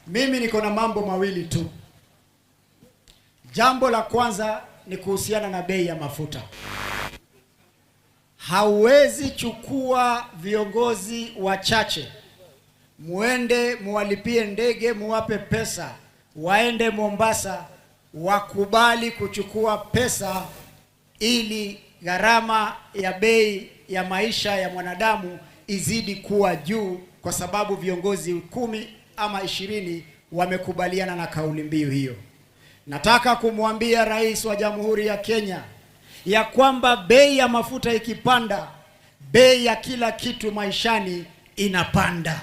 Mimi niko na mambo mawili tu. Jambo la kwanza ni kuhusiana na bei ya mafuta. Hauwezi chukua viongozi wachache, muende muwalipie ndege, muwape pesa, waende Mombasa, wakubali kuchukua pesa ili gharama ya bei ya maisha ya mwanadamu izidi kuwa juu, kwa sababu viongozi 10 ama 20 wamekubaliana na kauli mbiu hiyo. Nataka kumwambia Rais wa Jamhuri ya Kenya ya kwamba bei ya mafuta ikipanda, bei ya kila kitu maishani inapanda.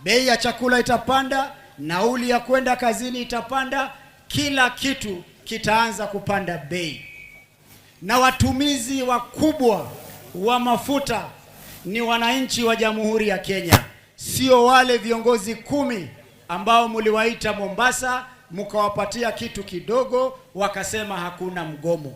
Bei ya chakula itapanda, nauli ya kwenda kazini itapanda, kila kitu kitaanza kupanda bei. Na watumizi wakubwa wa mafuta ni wananchi wa Jamhuri ya Kenya, sio wale viongozi 10 ambao mliwaita Mombasa mkawapatia kitu kidogo wakasema hakuna mgomo.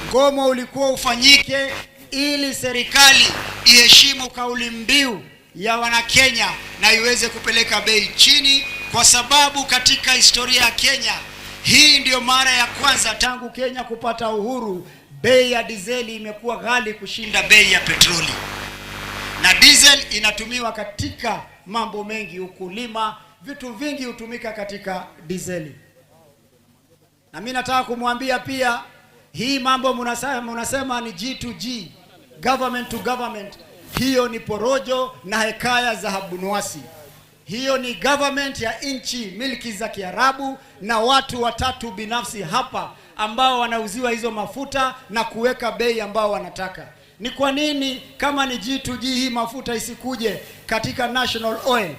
Mgomo ulikuwa ufanyike ili serikali iheshimu kauli mbiu ya Wanakenya na iweze kupeleka bei chini, kwa sababu katika historia ya Kenya hii ndio mara ya kwanza tangu Kenya kupata uhuru bei ya dizeli imekuwa ghali kushinda bei ya petroli. Na diesel inatumiwa katika mambo mengi, ukulima, vitu vingi hutumika katika dizeli. Na mimi nataka kumwambia pia, hii mambo mnasema ni G2G, government to government, hiyo ni porojo na hekaya za Habunuwasi. Hiyo ni government ya nchi milki za Kiarabu na watu watatu binafsi hapa ambao wanauziwa hizo mafuta na kuweka bei ambao wanataka. Ni kwa nini kama ni G2G hii mafuta isikuje katika national oil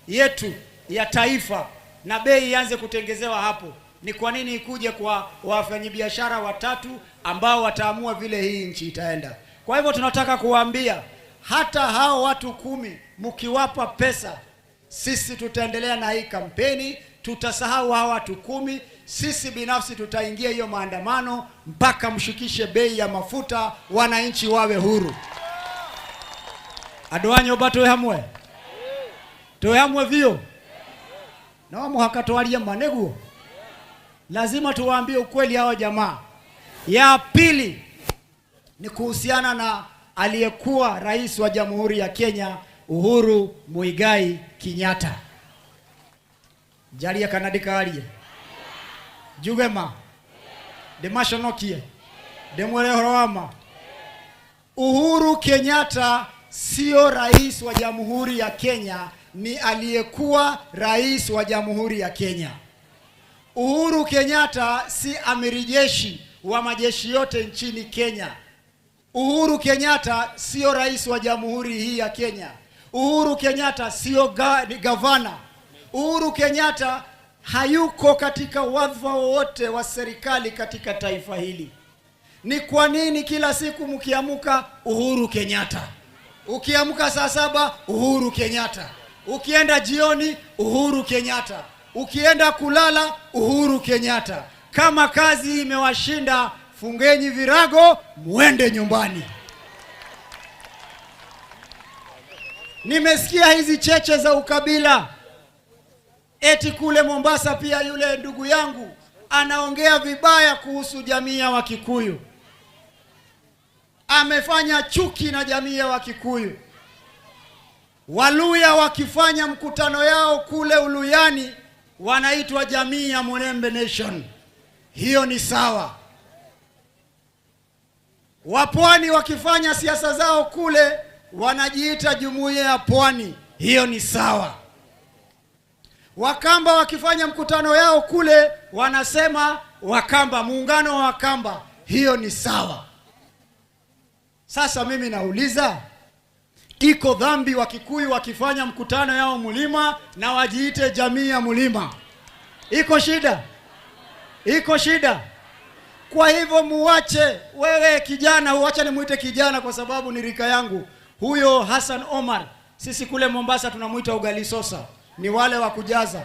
yetu ya taifa na bei ianze kutengezewa hapo? Ni kwa nini ikuje kwa wafanyabiashara watatu ambao wataamua vile hii nchi itaenda? Kwa hivyo tunataka kuwaambia hata hao watu 10 mkiwapa pesa, sisi tutaendelea na hii kampeni, tutasahau hao watu 10. Sisi binafsi tutaingia hiyo maandamano mpaka mshukishe bei ya mafuta, wananchi wawe huru. Adwanyo bato hamwe. Toyamwe vio. Na muhakatwalia maneguo. Lazima tuwaambie ukweli hawa jamaa. Ya pili ni kuhusiana na aliyekuwa rais wa Jamhuri ya Kenya Uhuru Muigai Kenyatta. Jalia kanadika alie. Jugema. Demashonokie. Demwele horowama. Uhuru Kenyatta sio rais wa Jamhuri ya Kenya, ni aliyekuwa rais wa Jamhuri ya Kenya. Uhuru Kenyatta si amiri jeshi wa majeshi yote nchini Kenya. Uhuru Kenyatta sio rais wa jamhuri hii ya Kenya. Uhuru Kenyatta sio ni gavana. Uhuru Kenyatta hayuko katika wadhifa wote wa serikali katika taifa hili. Ni kwa nini kila siku mkiamuka Uhuru Kenyatta? Ukiamuka saa 7 Uhuru Kenyatta. Ukienda jioni Uhuru Kenyatta. Ukienda kulala Uhuru Kenyatta. Kama kazi imewashinda, fungeni virago muende nyumbani. Nimesikia hizi cheche za ukabila. Eti kule Mombasa pia yule ndugu yangu anaongea vibaya kuhusu jamii ya Wakikuyu. Amefanya chuki na jamii ya Wakikuyu. Waluya wakifanya mkutano yao kule Uluyani wanaitwa jamii ya Mulembe Nation. Hiyo ni sawa. Wapwani wakifanya siasa zao kule wanajiita jumuiya ya Pwani. Hiyo ni sawa. Wakamba wakifanya mkutano yao kule wanasema Wakamba, muungano wa Wakamba. Hiyo ni sawa. Sasa mimi nauliza, iko dhambi Wakikuyu wakifanya mkutano yao Mulima na wajiite jamii ya Mulima? Iko shida? Iko shida? Kwa hivyo muache, wewe kijana, uache nimuite kijana kwa sababu ni rika yangu. Huyo Hassan Omar, sisi kule Mombasa tunamuita ugali sosa, ni wale wa kujaza.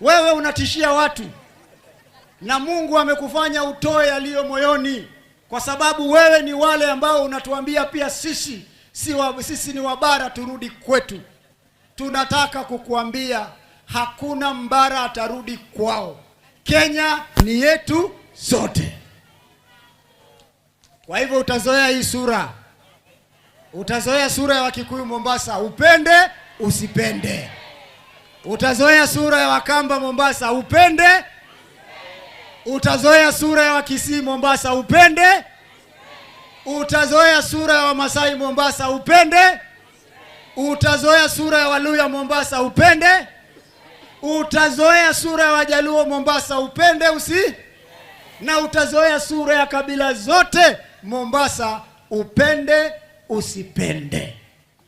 Wewe unatishia watu na Mungu amekufanya utoe yaliyo moyoni, kwa sababu wewe ni wale ambao unatuambia pia sisi ni wabara turudi kwetu. tunataka kukuambia hakuna mbara atarudi kwao. Kenya ni yetu sote. Kwa hivyo utazoea hii sura. Utazoea sura ya Wakikuyu Mombasa, upende usipende. Utazoea sura ya Wakamba Mombasa, upende. Utazoea sura ya Wakisii Mombasa, upende. Utazoea sura ya Wamasai Mombasa, upende. Utazoea sura ya Waluya Mombasa, upende. Utazoea sura ya Wajaluo Mombasa, upende na utazoea sura ya kabila zote Mombasa, upende usipende.